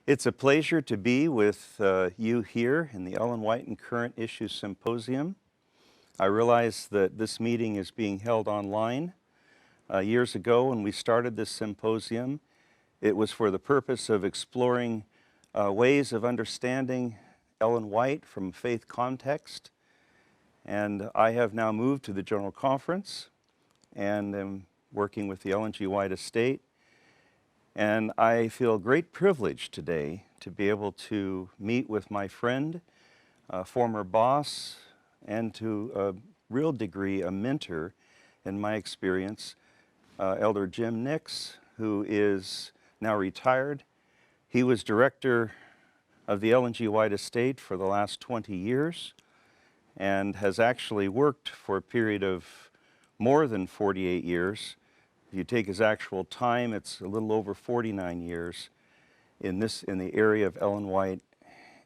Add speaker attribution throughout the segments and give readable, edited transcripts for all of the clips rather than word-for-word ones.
Speaker 1: It's a pleasure to be with you here in the EllenWhite and Current Issues Symposium. I realize that this meeting is being held online. Years ago when we started this symposium, it was for the purpose of exploring ways of understanding Ellen White from a faith context. And I have now moved to the General Conference and am working with the Ellen G. White estate. And I feel great privilege today to be able to meet with my friend, former boss, and to a real degree a mentor in my experience, Elder Jim Nix, who is now retired. He was director of the Ellen G. White estate for the last 20 years and has actually worked for a period of more than 48 years. If you take his actual time, it's a little over 49 years in the area of Ellen White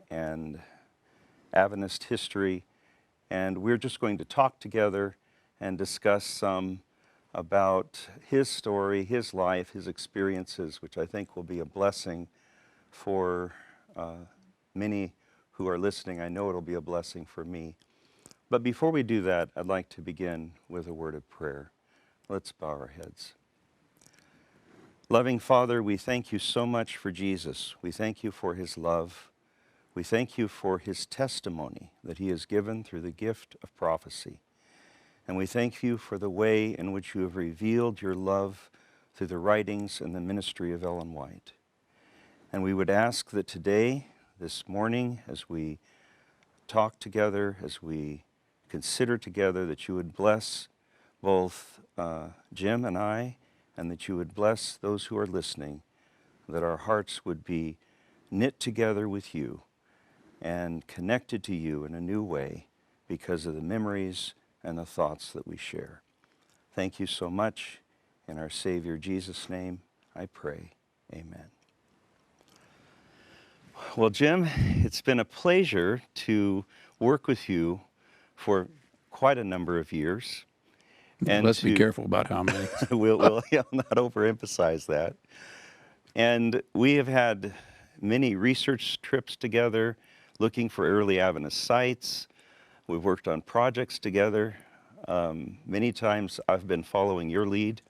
Speaker 1: and Adventist history. And we're just going to talk together and discuss some about his story, his life, his experiences, which I think will be a blessing for many who are listening. I know it'll be a blessing for me. But before we do that, I'd like to begin with a word of prayer. Let's bow our heads. Loving Father, we thank you so much for Jesus. We thank you for his love. We thank you for his testimony that he has given through the gift of prophecy. And we thank you for the way in which you have revealed your love through the writings and the ministry of Ellen White. And we would ask that today, this morning, as we talk together, as we consider together, that you would bless both Jim and I, and that you would bless those who are listening, that our hearts would be knit together with you and connected to you in a new way because of the memories and the thoughts that we share. Thank you so much. In our Savior Jesus' name, I pray. Amen. Well, Jim, it's been a pleasure to work with you for quite a number of years.
Speaker 2: And let's be careful about how many.
Speaker 1: we'll not overemphasize that. And we have had many research trips together looking for early Adventist sites. We've worked on projects together. Many times I've been following your lead,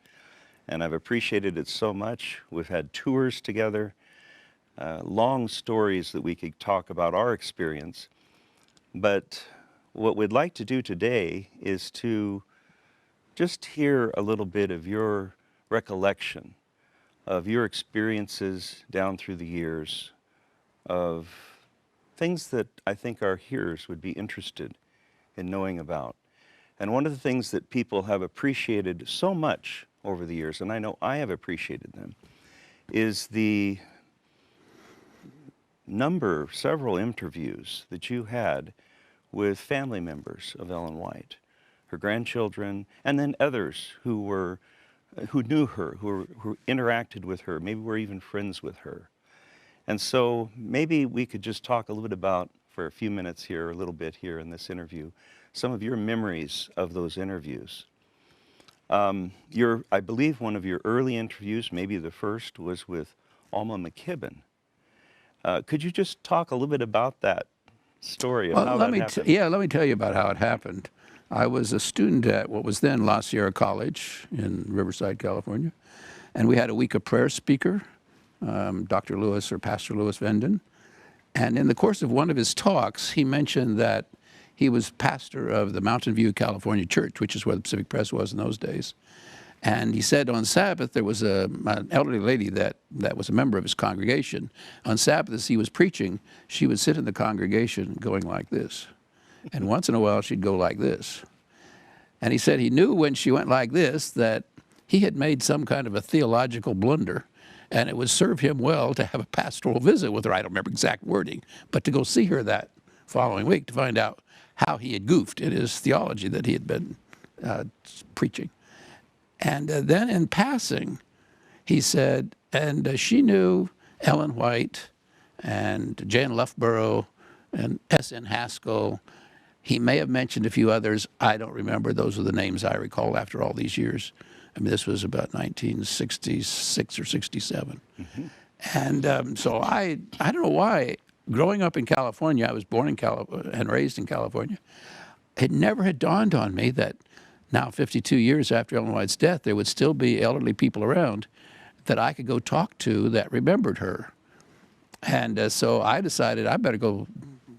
Speaker 1: and I've appreciated it so much. We've had tours together, long stories that we could talk about our experience. But what we'd like to do today is to just hear a little bit of your recollection of your experiences down through the years, of things that I think our hearers would be interested in knowing about. And one of the things that people have appreciated so much over the years, and I know I have appreciated them, is the several interviews that you had with family members of Ellen White, her grandchildren, and then others who knew her, who interacted with her, maybe were even friends with her. And so maybe we could just talk a little bit about, for a few minutes here, a little bit here in this interview, some of your memories of those interviews. I believe one of your early interviews, maybe the first, was with Mckibben. Could you just talk a little bit about that story of how that happened?
Speaker 2: Let me tell you about how it happened. I was a student at what was then La Sierra College in Riverside, California, and we had a week of prayer speaker, Dr. Lewis or Pastor Lewis Venden. And in the course of one of his talks, he mentioned that he was pastor of the Mountain View, California church, which is where the Pacific Press was in those days. And he said on Sabbath, there was an elderly lady that was a member of his congregation. On Sabbath, as he was preaching, she would sit in the congregation going like this. And once in a while, she'd go like this. And he said he knew when she went like this that he had made some kind of a theological blunder, and it would serve him well to have a pastoral visit with her. I don't remember exact wording, but to go see her that following week to find out how he had goofed in his theology that he had been preaching. And then in passing, he said, and she knew Ellen White and Jan Loughborough and S.N. Haskell. He may have mentioned a few others. I don't remember. Those are the names I recall after all these years. I mean, this was about 1966 or 67. Mm-hmm. And so I don't know why, growing up in California, I was born in California and raised in California, it never had dawned on me that now 52 years after EllenWhite's death, there would still be elderly people around that I could go talk to that remembered her. And so I decided I better go,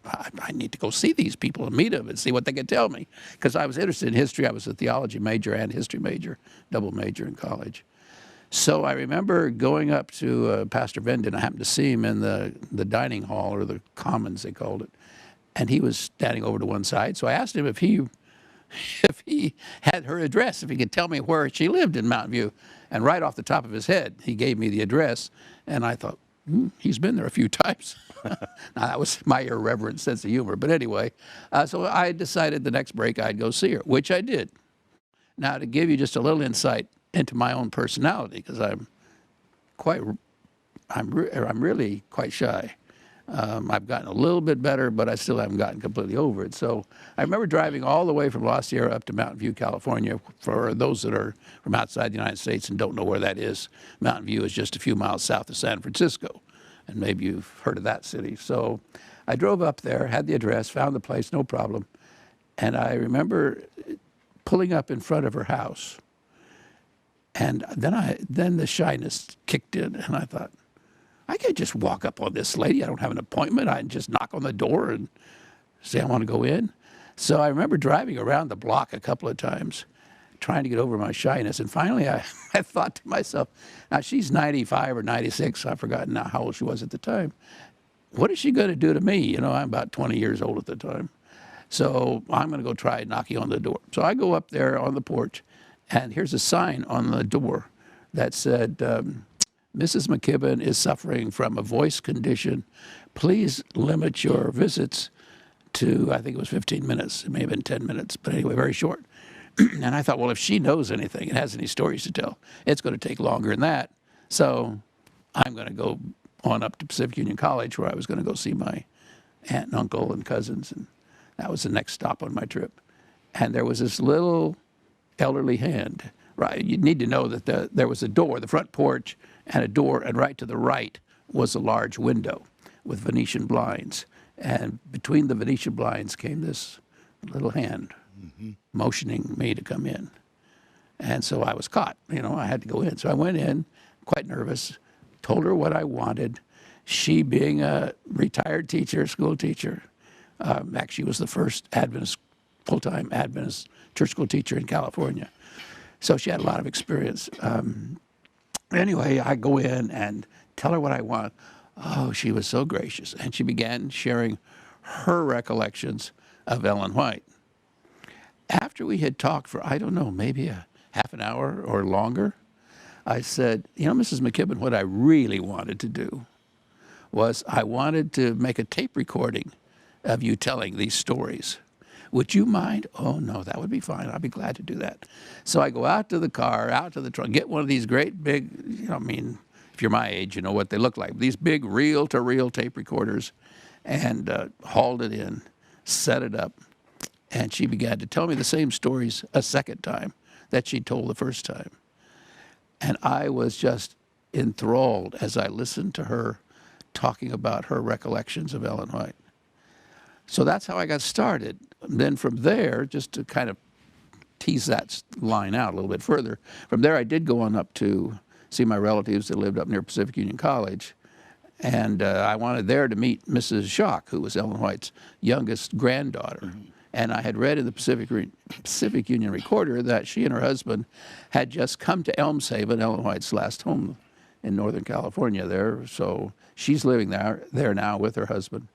Speaker 2: I need to go see these people and meet them and see what they could tell me. Because I was interested in history. I was a theology major and history major, double major in college. So I remember going up to Pastor Venden. I happened to see him in the dining hall, or the commons, they called it. And he was standing over to one side. So I asked him if he had her address, if he could tell me where she lived in Mountain View. And right off the top of his head, he gave me the address. And I thought, he's been there a few times. Now, that was my irreverent sense of humor. But anyway, so I decided the next break I'd go see her, which I did. Now, to give you just a little insight into my own personality, because I'm really quite shy. I've gotten a little bit better, but I still haven't gotten completely over it. So I remember driving all the way from La Sierra up to Mountain View, California. For those that are from outside the United States and don't know where that is, Mountain View is just a few miles south of San Francisco. And maybe you've heard of that city. So I drove up there, had the address, found the place, no problem. And I remember pulling up in front of her house. And then the shyness kicked in, and I thought, I can't just walk up on this lady. I don't have an appointment. I can just knock on the door and say I want to go in. So I remember driving around the block a couple of times, trying to get over my shyness. And finally, I thought to myself, now she's 95 or 96. I've forgotten now how old she was at the time. What is she going to do to me? You know, I'm about 20 years old at the time. So I'm going to go try knocking on the door. So I go up there on the porch, and here's a sign on the door that said, Mrs. Mckibben is suffering from a voice condition. Please limit your visits to, I think it was 15 minutes. It may have been 10 minutes, but anyway, very short. And I thought, well, if she knows anything and has any stories to tell, it's going to take longer than that. So I'm going to go on up to Pacific Union College, where I was going to go see my aunt and uncle and cousins. And that was the next stop on my trip. And there was this little elderly hand. Right, you need to know that there was a door, the front porch, and a door, and right to the right was a large window with Venetian blinds. And between the Venetian blinds came this little hand motioning me to come in. And so I was caught, you know, I had to go in. So I went in, quite nervous, told her what I wanted. She, being a retired teacher, school teacher, actually was the first Adventist, full-time Adventist church school teacher in California. So she had a lot of experience. Anyway, I go in and tell her what I want. Oh, she was so gracious. And she began sharing her recollections of EllenWhite. After we had talked for, I don't know, maybe a half an hour or longer, I said, you know, Mrs. Mckibben, what I really wanted to do was I wanted to make a tape recording of you telling these stories. Would you mind? Oh, no, that would be fine. I'd be glad to do that. So I go out to the car, out to the trunk, get one of these great big, you know, I mean, if you're my age, you know what they look like. These big reel-to-reel tape recorders, and hauled it in, set it up, and she began to tell me the same stories a second time that she told the first time. And I was just enthralled as I listened to her talking about her recollections of EllenWhite. So that's how I got started. Then from there, just to kind of tease that line out a little bit further, from there I did go on up to see my relatives that lived up near Pacific Union College. And I wanted there to meet Mrs. Schock, who was EllenWhite's youngest granddaughter. And I had read in the Pacific Union Recorder that she and her husband had just come to Elmshaven, EllenWhite's last home in Northern California there. So she's living there now with her husband.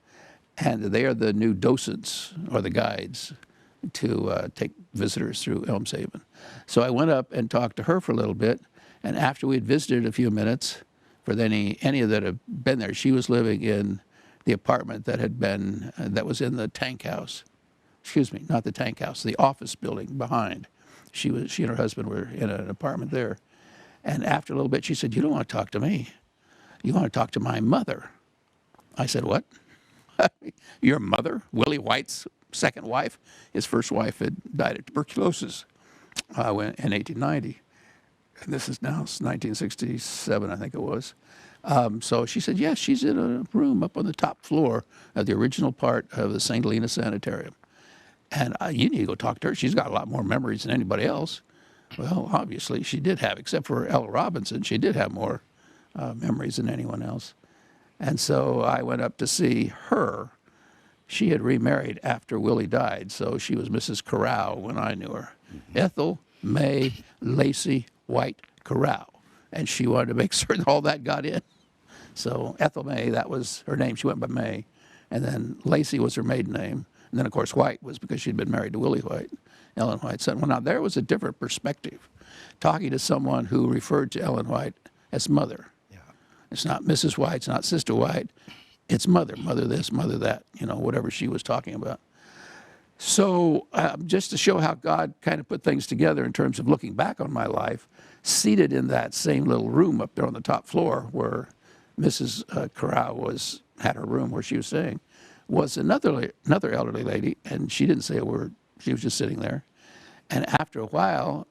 Speaker 2: And they are the new docents, or the guides, to take visitors through Elmshaven. So I went up and talked to her for a little bit. And after we had visited a few minutes, for any that have been there, she was living in the apartment that was in the tank house. Excuse me, not the tank house, the office building behind. She and her husband were in an apartment there. And after a little bit, she said, "You don't want to talk to me. You want to talk to my mother." I said, "What?" "Your mother, Willie White's second wife." His first wife had died of tuberculosis in 1890. And this is now 1967, I think it was. So she said, yes, she's in a room up on the top floor of the original part of the St. Helena Sanitarium. And you need to go talk to her. She's got a lot more memories than anybody else. Well, obviously she did have, except for Ella Robinson, she did have more memories than anyone else. And so I went up to see her. She had remarried after Willie died, so she was Mrs. Corral when I knew her. Ethel May Lacey White Corral. And she wanted to make certain all that got in. So Ethel May, that was her name. She went by May. And then Lacey was her maiden name. And then, of course, White was because she'd been married to Willie White, EllenWhite's son. Well, now, there was a different perspective, talking to someone who referred to Ellen White as mother. Yeah. It's not Mrs. White, it's not Sister White. It's mother, mother this, mother that, whatever she was talking about. So just to show how God kind of put things together in terms of looking back on my life, seated in that same little room up there on the top floor where Mrs. Corral had her room where she was staying, was another elderly lady, and she didn't say a word. She was just sitting there. And after a while,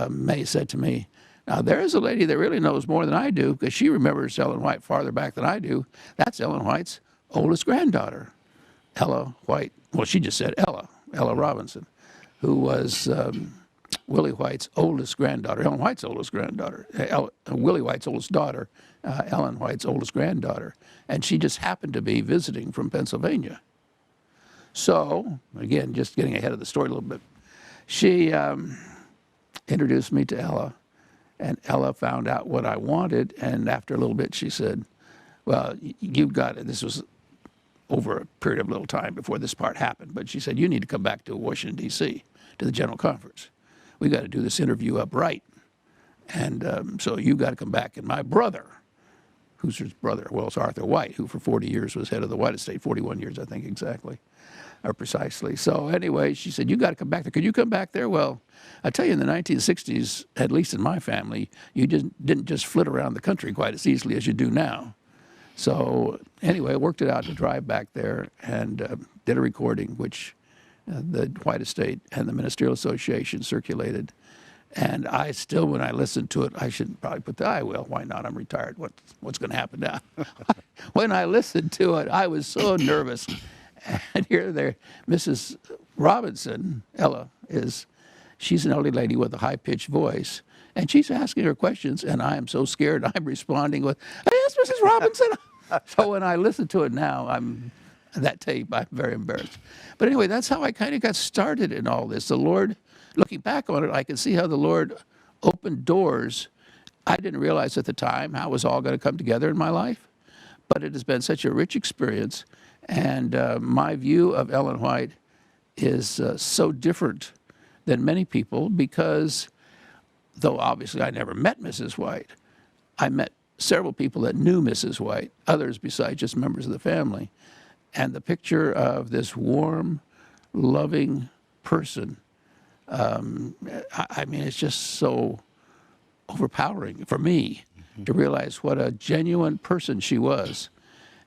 Speaker 2: May said to me, now there is a lady that really knows more than I do, because she remembers Ellen White farther back than I do. That's Ellen White's oldest granddaughter, Ella White. Well, she just said Ella Robinson, who was Willie White's oldest granddaughter, Ellen White's oldest granddaughter, Willie White's oldest daughter, Ellen White's oldest granddaughter. And she just happened to be visiting from Pennsylvania. So, again, just getting ahead of the story a little bit, she introduced me to Ella, and Ella found out what I wanted, and after a little bit she said, well, you've got it. This was over a period of little time before this part happened, but she said, you need to come back to Washington, D.C., to the General Conference. We got to do this interview up right. And so you got to come back. And my brother, who's his brother? Well, it's Arthur White, who for 40 years was head of the White Estate, 41 years, I think, exactly, or precisely. So anyway, she said, you got to come back there. Could you come back there? Well, I tell you, in the 1960s, at least in my family, you didn't just flit around the country quite as easily as you do now. So anyway, I worked it out to drive back there and did a recording, which the White Estate and the Ministerial Association circulated. And I still, when I listened to it, I should probably put I will. Why not? I'm retired. What's going to happen now? When I listened to it, I was so nervous. And here, Mrs. Robinson, Ella, she's an elderly lady with a high-pitched voice. And she's asking her questions, and I am so scared. I'm responding with, yes, Mrs. Robinson. So when I listen to it now, that tape, I'm very embarrassed. But anyway, that's how I kind of got started in all this. The Lord, looking back on it, I can see how the Lord opened doors. I didn't realize at the time how it was all going to come together in my life, but it has been such a rich experience. And my view of Ellen White is so different than many people because, though obviously I never met Mrs. White, I met several people that knew Mrs. White, others besides just members of the family. And the picture of this warm, loving person, I mean, it's just so overpowering for me to realize what a genuine person she was.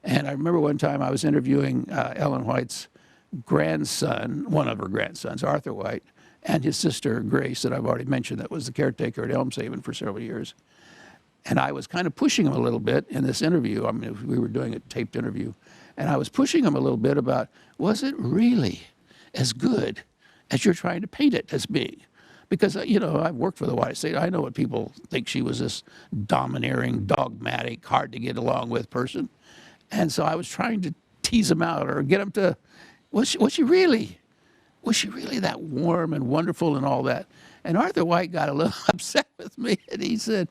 Speaker 2: And I remember one time I was interviewing Ellen White's grandson, one of her grandsons, Arthur White, and his sister, Grace, that I've already mentioned, that was the caretaker at Elmshaven for several years. And I was kind of pushing him a little bit in this interview. I mean, we were doing a taped interview. And I was pushing him a little bit about, was it really as good as you're trying to paint it as being? Because, I've worked for the White Estate. I know what people think she was, this domineering, dogmatic, hard to get along with person. And so I was trying to tease him out or get him to, was she really that warm and wonderful and all that? And Arthur White got a little upset with me, and he said,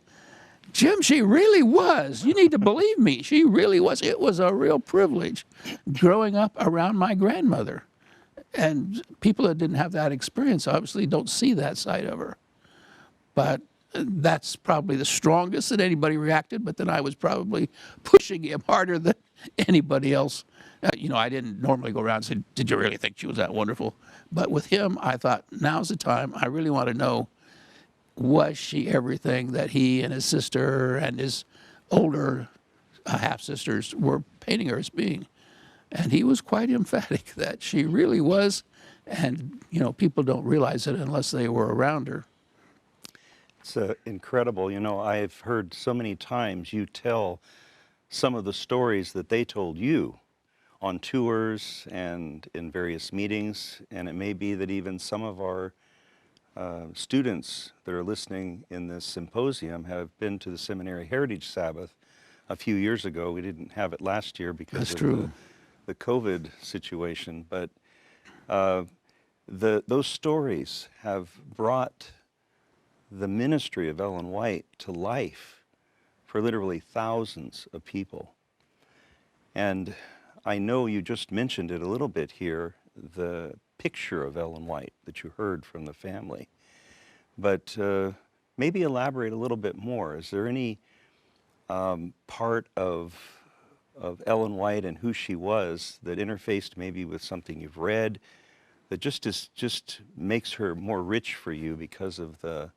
Speaker 2: Jim, she really was. You need to believe me. She really was. It was a real privilege growing up around my grandmother. And people that didn't have that experience obviously don't see that side of her. But that's probably the strongest that anybody reacted, but then I was probably pushing him harder than anybody else. I didn't normally go around and say, did you really think she was that wonderful? But with him, I thought, now's the time. I really want to know, was she everything that he and his sister and his older half-sisters were painting her as being? And he was quite emphatic that she really was. And, people don't realize it unless they were around her.
Speaker 1: It's incredible. You know, I've heard so many times you tell some of the stories that they told you on tours and in various meetings, and it may be that even some of our students that are listening in this symposium have been to the Seminary Heritage Sabbath a few years ago. We didn't have it last year because
Speaker 2: That's
Speaker 1: of
Speaker 2: true.
Speaker 1: the COVID situation, but those stories have brought the ministry of Ellen White to life for literally thousands of people. And I know you just mentioned it a little bit here, the picture of Ellen White that you heard from the family. But maybe elaborate a little bit more. Is there any part of Ellen White and who she was that interfaced maybe with something you've read that just makes her more rich for you because of the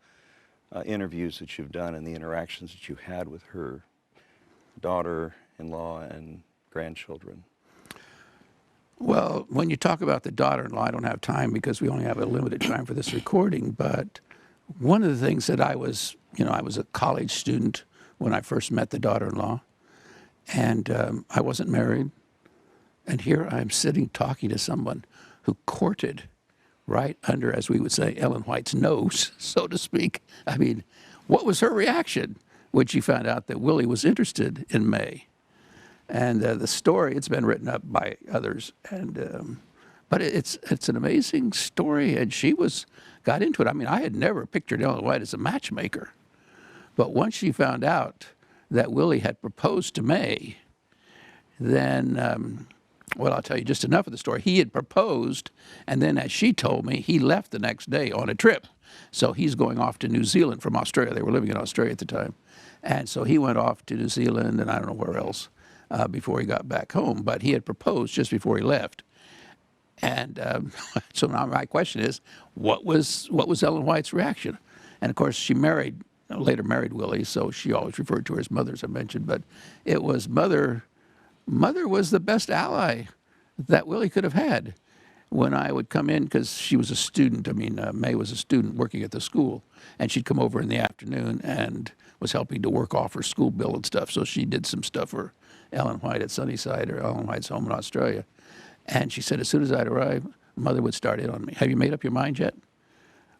Speaker 1: interviews that you've done and the interactions that you had with her daughter-in-law and grandchildren?
Speaker 2: Well, when you talk about the daughter-in-law, I don't have time because we only have a limited time for this recording, but one of the things that I was a college student when I first met the daughter-in-law, and I wasn't married, and here I'm sitting talking to someone who courted right under, as we would say, Ellen White's nose, so to speak. I mean, what was her reaction when she found out that Willie was interested in May? And the story, it's been written up by others, and but it's an amazing story, and she got into it. I mean, I had never pictured Ellen White as a matchmaker, but once she found out that Willie had proposed to May, then, well, I'll tell you just enough of the story. He had proposed, and then as she told me, he left the next day on a trip. So he's going off to New Zealand from Australia. They were living in Australia at the time. And so he went off to New Zealand and I don't know where else before he got back home. But he had proposed just before he left. And so now my question is, what was Ellen White's reaction? And of course, she later married Willie, so she always referred to her as mother, as I mentioned. But it was mother. Mother was the best ally that Willie could have had. When I would come in, because she was a student, May was a student working at the school, and she'd come over in the afternoon and was helping to work off her school bill and stuff. So she did some stuff for Ellen White at Sunnyside, or Ellen White's home in Australia. And she said, as soon as I'd arrive, Mother would start in on me. Have you made up your mind yet?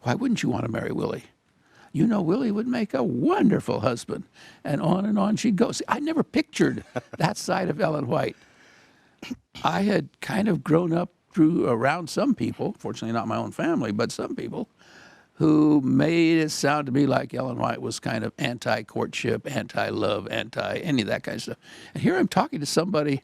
Speaker 2: Why wouldn't you want to marry Willie? You know, Willie would make a wonderful husband. And on she'd go. See, I never pictured that side of Ellen White. I had kind of grown up around some people, fortunately not my own family, but some people, who made it sound to me like Ellen White was kind of anti-courtship, anti-love, anti-any of that kind of stuff. And here I'm talking to somebody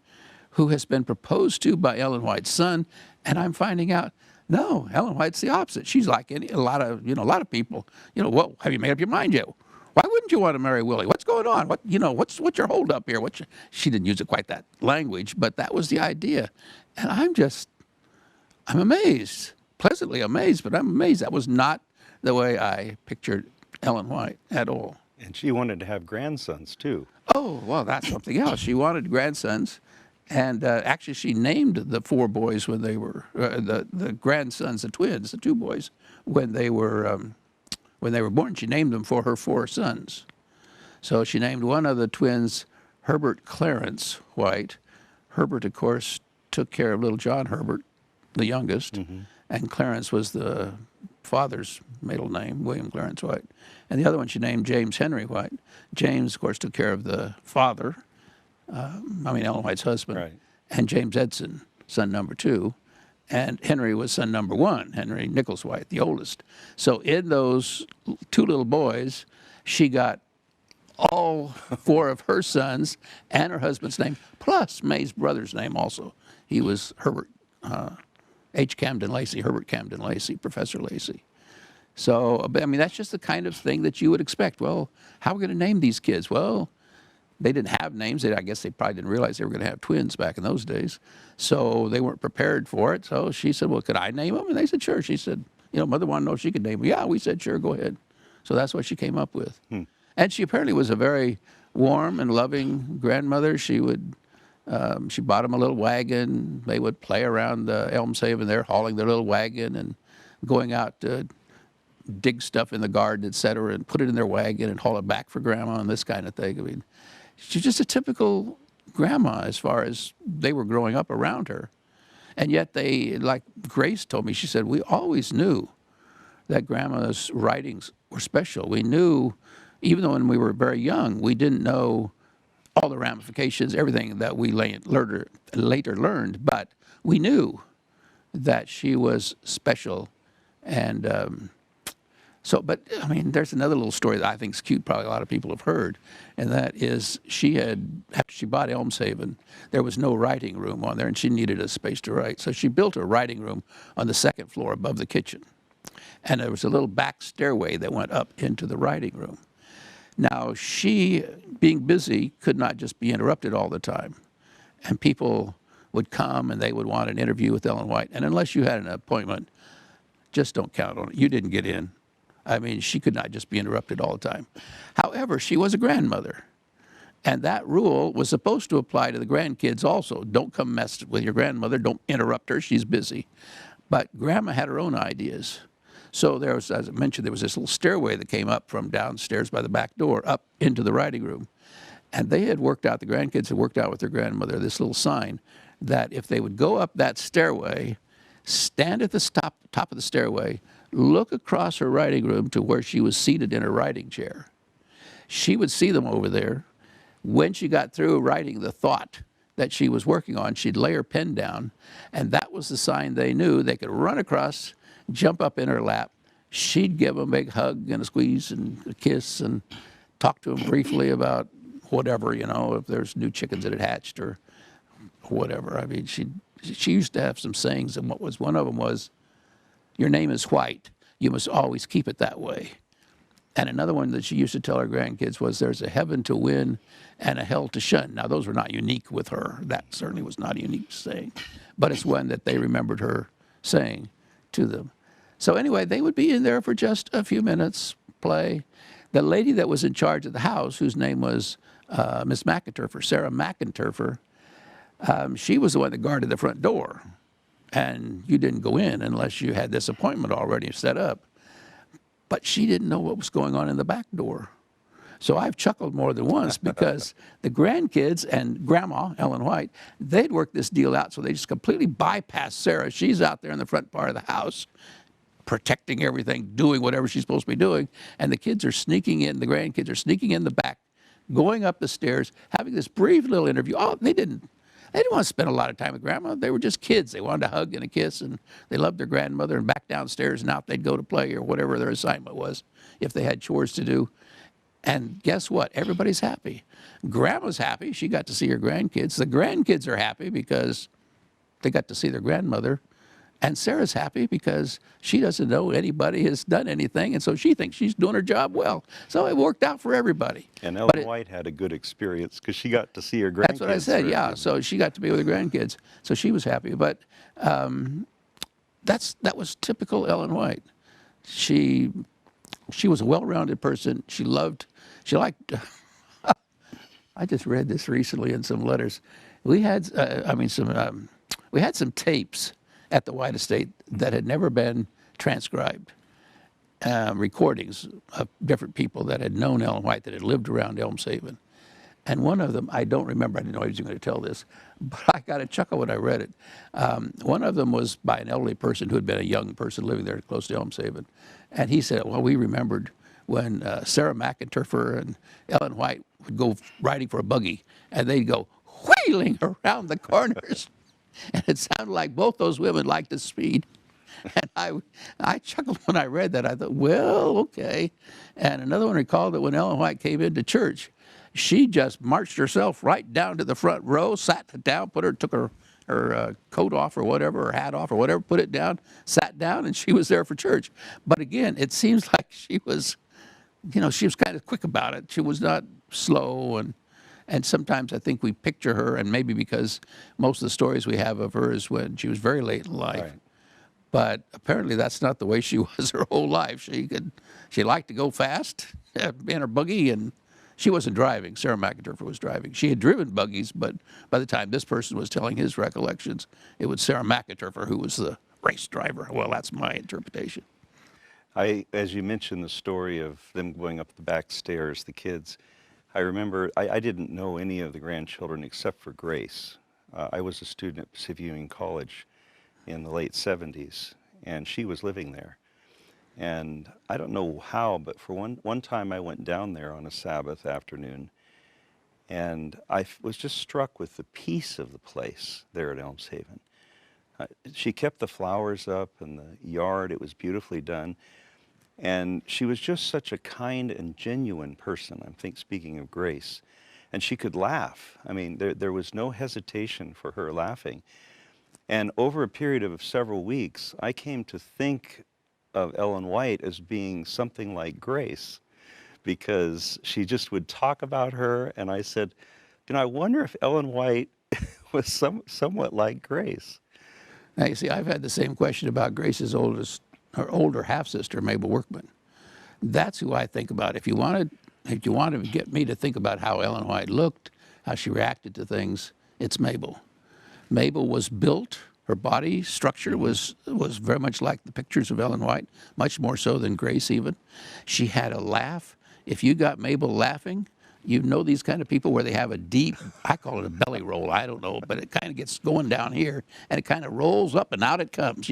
Speaker 2: who has been proposed to by Ellen White's son, and I'm finding out, no, Ellen White's the opposite. She's like a lot of people. What have you made up your mind yet? Why wouldn't you want to marry Willie? What's going on? What's your hold up here? She didn't use it quite that language, but that was the idea. And I'm amazed, pleasantly amazed, but I'm amazed. That was not the way I pictured Ellen White at all.
Speaker 1: And she wanted to have grandsons too.
Speaker 2: Oh, well, that's something else. She wanted grandsons. And actually, she named the four boys when they were the grandsons, the twins, the two boys, when they were born. She named them for her four sons. So she named one of the twins Herbert Clarence White. Herbert, of course, took care of little John Herbert, the youngest, and Clarence was the father's middle name, William Clarence White. And the other one she named James Henry White. James, of course, took care of the father. Ellen White's husband,
Speaker 1: right.
Speaker 2: And James Edson, son number 2, and Henry was son number 1, Henry Nichols White, the oldest. So in those two little boys, she got all 4 of her sons and her husband's name, plus May's brother's name also. He was Herbert H. Camden Lacey, Herbert Camden Lacey, Professor Lacey. So, that's just the kind of thing that you would expect. Well, how are we going to name these kids? Well, they didn't have names. I guess they probably didn't realize they were going to have twins back in those days. So they weren't prepared for it. So she said, well, could I name them? And they said, sure. She said, Mother wanted to know if she could name them. Yeah, we said, sure, go ahead. So that's what she came up with. And she apparently was a very warm and loving grandmother. She bought them a little wagon. They would play around Elmshaven there, hauling their little wagon and going out dig stuff in the garden, et cetera, and put it in their wagon and haul it back for Grandma and this kind of thing. I mean, she's just a typical grandma as far as they were growing up around her. And yet they, like Grace told me, she said, we always knew that Grandma's writings were special. We knew, even though when we were very young, we didn't know all the ramifications, everything that we later learned, but we knew that she was special. And but I mean, there's another little story that I think is cute, probably a lot of people have heard, and that is after she bought Elmshaven, there was no writing room on there, and she needed a space to write. So she built a writing room on the second floor above the kitchen. And there was a little back stairway that went up into the writing room. Now, she, being busy, could not just be interrupted all the time. And people would come and they would want an interview with EllenWhite. And unless you had an appointment, just don't count on it. You didn't get in. I mean, she could not just be interrupted all the time. However, she was a grandmother. And that rule was supposed to apply to the grandkids also. Don't come mess with your grandmother. Don't interrupt her. She's busy. But Grandma had her own ideas. So there was, as I mentioned, there was this little stairway that came up from downstairs by the back door up into the writing room. And they had worked out, the grandkids had worked out with their grandmother, this little sign that if they would go up that stairway, stand at the top of the stairway, look across her writing room to where she was seated in her writing chair. She would see them over there. When she got through writing the thought that she was working on, she'd lay her pen down, and that was the sign they knew. They could run across, jump up in her lap. She'd give them a big hug and a squeeze and a kiss and talk to them briefly about whatever, you know, if there's new chickens that had hatched or whatever. I mean, she used to have some sayings, and one of them was, your name is White. You must always keep it that way. And another one that she used to tell her grandkids was, there's a heaven to win and a hell to shun. Now, those were not unique with her. That certainly was not a unique saying. But it's one that they remembered her saying to them. So anyway, they would be in there for just a few minutes, play. The lady that was in charge of the house, whose name was Miss McInturfer, Sarah McInturfer, she was the one that guarded the front door. And you didn't go in unless you had this appointment already set up. But she didn't know what was going on in the back door. So I've chuckled more than once because the grandkids and Grandma, EllenWhite, they'd worked this deal out, so they just completely bypassed Sarah. She's out there in the front part of the house, protecting everything, doing whatever she's supposed to be doing, and the kids are sneaking in, the grandkids are sneaking in the back, going up the stairs, having this brief little interview. Oh, they didn't want to spend a lot of time with Grandma. They were just kids. They wanted a hug and a kiss, and they loved their grandmother, and back downstairs, and out they'd go to play or whatever their assignment was if they had chores to do. And guess what? Everybody's happy. Grandma's happy. She got to see her grandkids. The grandkids are happy because they got to see their grandmother. And Sarah's happy because she doesn't know anybody has done anything, and so she thinks she's doing her job well. So it worked out for everybody.
Speaker 1: And EllenWhite had a good experience because she got to see her grandkids.
Speaker 2: That's what I said, yeah. So she got to be with her grandkids. So she was happy. But that was typical EllenWhite. She was a well-rounded person. She liked, I just read this recently in some letters. We had, we had some tapes at the White Estate that had never been transcribed, recordings of different people that had known EllenWhite, that had lived around Elmshaven. And one of them, I don't remember, I didn't know he was going to tell this, but I got a chuckle when I read it. One of them was by an elderly person who had been a young person living there close to Elmshaven. And he said, well, we remembered when Sarah McInturfer and EllenWhite would go riding for a buggy, and they'd go wheeling around the corners. And it sounded like both those women liked the speed. And I chuckled when I read that. I thought, well, okay. And another one recalled that when EllenWhite came into church, she just marched herself right down to the front row, sat down, took her coat off or whatever, her hat off or whatever, put it down, sat down, and she was there for church. But again, it seems like she was kind of quick about it. She was not slow, and sometimes I think we picture her, and maybe because most of the stories we have of her is when she was very late in life. Right. But apparently that's not the way she was her whole life. She liked to go fast in her buggy, and she wasn't driving. Sarah McInturfer was driving. She had driven buggies, but by the time this person was telling his recollections, it was Sarah McInturfer who was the race driver. Well, that's my interpretation.
Speaker 1: As you mentioned the story of them going up the back stairs, the kids, I remember I didn't know any of the grandchildren except for Grace. I was a student at Pacific Union College in the late 70s, and she was living there. And I don't know how, but for one time I went down there on a Sabbath afternoon, and was just struck with the peace of the place there at Elmshaven. She kept the flowers up in the yard. It was beautifully done. And she was just such a kind and genuine person, speaking of Grace. And she could laugh. I mean, there was no hesitation for her laughing. And over a period of several weeks, I came to think of EllenWhite as being something like Grace, because she just would talk about her. And I said, I wonder if EllenWhite was somewhat like Grace.
Speaker 2: Now, you see, I've had the same question about Grace's her older half-sister, Mabel Workman. That's who I think about. If you wanted to get me to think about how EllenWhite looked, how she reacted to things, it's Mabel. Mabel was built, her body structure was very much like the pictures of EllenWhite, much more so than Grace even. She had a laugh. If you got Mabel laughing, you know these kind of people where they have a deep, I call it a belly roll, I don't know, but it kind of gets going down here, and it kind of rolls up, and out it comes,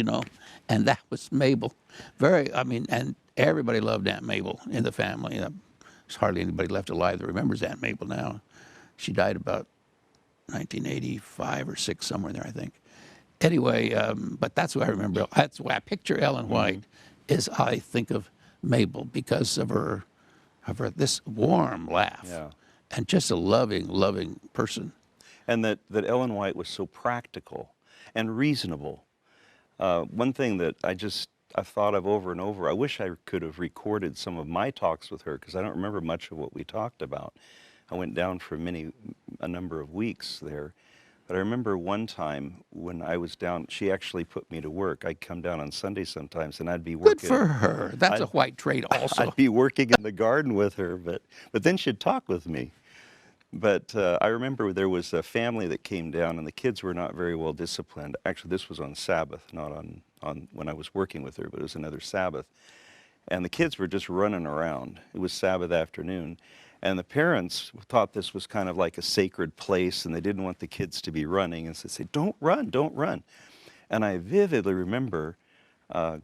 Speaker 2: And that was Mabel. And everybody loved Aunt Mabel in the family. There's hardly anybody left alive that remembers Aunt Mabel now. She died about 1985 or 6, somewhere there, I think. Anyway, but that's what I remember. That's why I picture EllenWhite, is I think of Mabel because of her this warm laugh, and just a loving person.
Speaker 1: And that EllenWhite was so practical and reasonable. One thing that I've thought of over and over, I wish I could have recorded some of my talks with her, because I don't remember much of what we talked about. I went down for a number of weeks there. But I remember one time when I was down, she actually put me to work. I'd come down on Sunday sometimes, and I'd be working.
Speaker 2: Good for her. That's a white trait also.
Speaker 1: I'd be working in the garden with her, but then she'd talk with me. But I remember there was a family that came down, and the kids were not very well disciplined. Actually, this was on Sabbath, not on when I was working with her, but it was another Sabbath. And the kids were just running around. It was Sabbath afternoon. And the parents thought this was kind of like a sacred place, and they didn't want the kids to be running, and so they said, don't run. And I vividly remember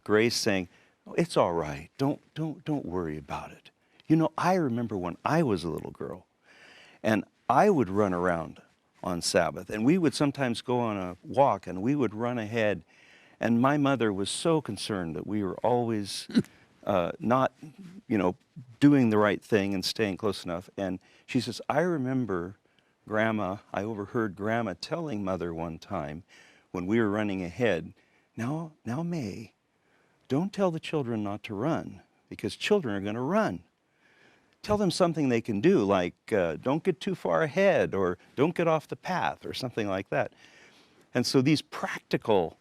Speaker 1: Grace saying, oh, it's all right, don't worry about it. I remember when I was a little girl, and I would run around on Sabbath, and we would sometimes go on a walk, and we would run ahead, and my mother was so concerned that we were always not, doing the right thing and staying close enough. And she says, I remember I overheard Grandma telling Mother one time when we were running ahead, now May, don't tell the children not to run, because children are going to run. Tell them something they can do, like don't get too far ahead, or don't get off the path, or something like that. And so these practical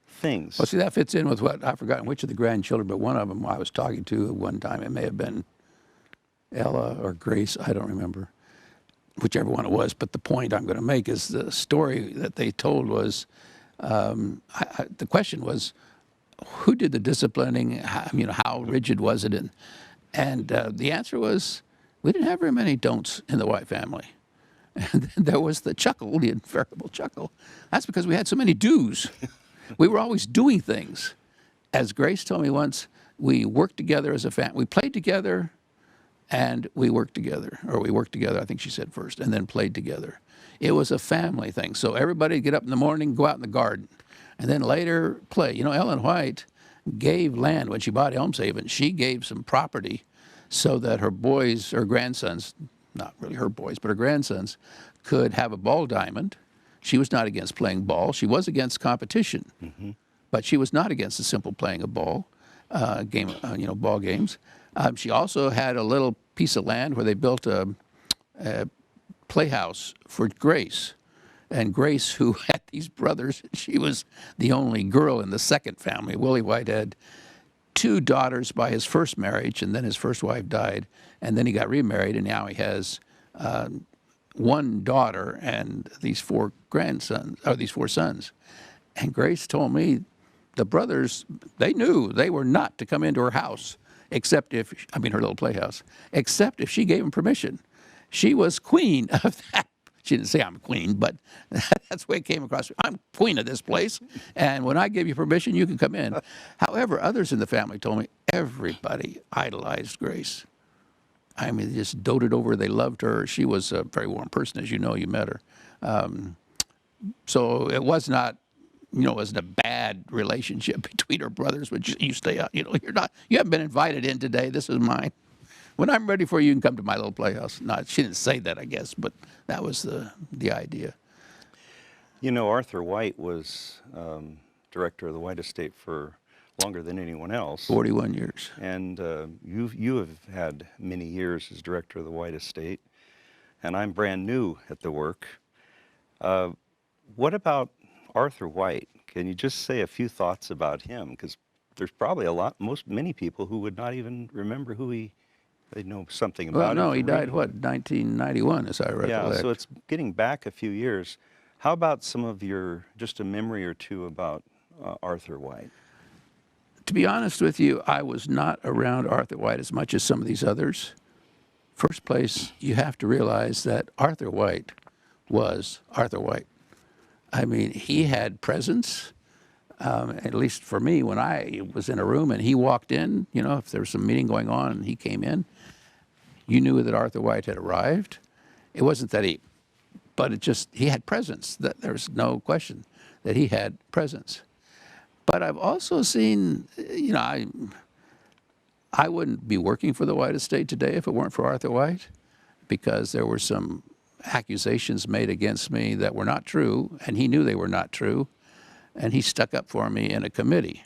Speaker 1: things.
Speaker 2: Well, see, that fits in with what, I've forgotten which of the grandchildren, but one of them I was talking to one time, it may have been Ella or Grace, I don't remember, whichever one it was. But the point I'm going to make is the story that they told was, the question was, who did the disciplining? How rigid was it? And the answer was, we didn't have very many don'ts in the White family. And then there was the chuckle, the invariable chuckle. That's because we had so many do's. We were always doing things. As Grace told me once, we worked together as a family. We played together, and we worked together. Or we worked together, I think she said first, and then played together. It was a family thing. So everybody would get up in the morning, go out in the garden, and then later play. EllenWhite gave land when she bought Elmshaven. She gave some property so that her boys, or grandsons, not really her boys, but her grandsons, could have a ball diamond. She was not against playing ball. She was against competition, but she was not against the simple playing of ball ball games. She also had a little piece of land where they built a playhouse for Grace. And Grace, who had these brothers, she was the only girl in the second family. Willie White had 2 daughters by his first marriage, and then his first wife died, and then he got remarried, and now he has 1 daughter and these 4 sons. And Grace told me the brothers, they knew they were not to come into her house, except if, I mean her little playhouse, except if she gave them permission. She was queen of that. She didn't say I'm queen, but that's the way it came across. I'm queen of this place, and when I give you permission, you can come in. However, others in the family told me everybody idolized Grace. I mean, they just doted over her. They loved her. She was a very warm person, as you know. You met her. So it was not, it wasn't a bad relationship between her brothers, but you stay out. You haven't been invited in today. This is mine. When I'm ready for you, you can come to my little playhouse. No, she didn't say that, I guess, but that was the idea.
Speaker 1: Arthur White was director of the White Estate for longer than anyone else.
Speaker 2: 41 years.
Speaker 1: And you have had many years as director of the White Estate, and I'm brand new at the work. What about Arthur White? Can you just say a few thoughts about him? Because there's probably many people who would not even remember they know something about him.
Speaker 2: Well, no, he died, 1991, as I recollect.
Speaker 1: Yeah, so it's getting back a few years. How about just a memory or two about Arthur White?
Speaker 2: To be honest with you, I was not around Arthur White as much as some of these others. First place, you have to realize that Arthur White was Arthur White. I mean, he had presence, at least for me, when I was in a room and he walked in, if there was some meeting going on and he came in, you knew that Arthur White had arrived. It wasn't that he had presence. There's no question that he had presence. But I've also seen, I wouldn't be working for the White Estate today if it weren't for Arthur White, because there were some accusations made against me that were not true, and he knew they were not true, and he stuck up for me in a committee.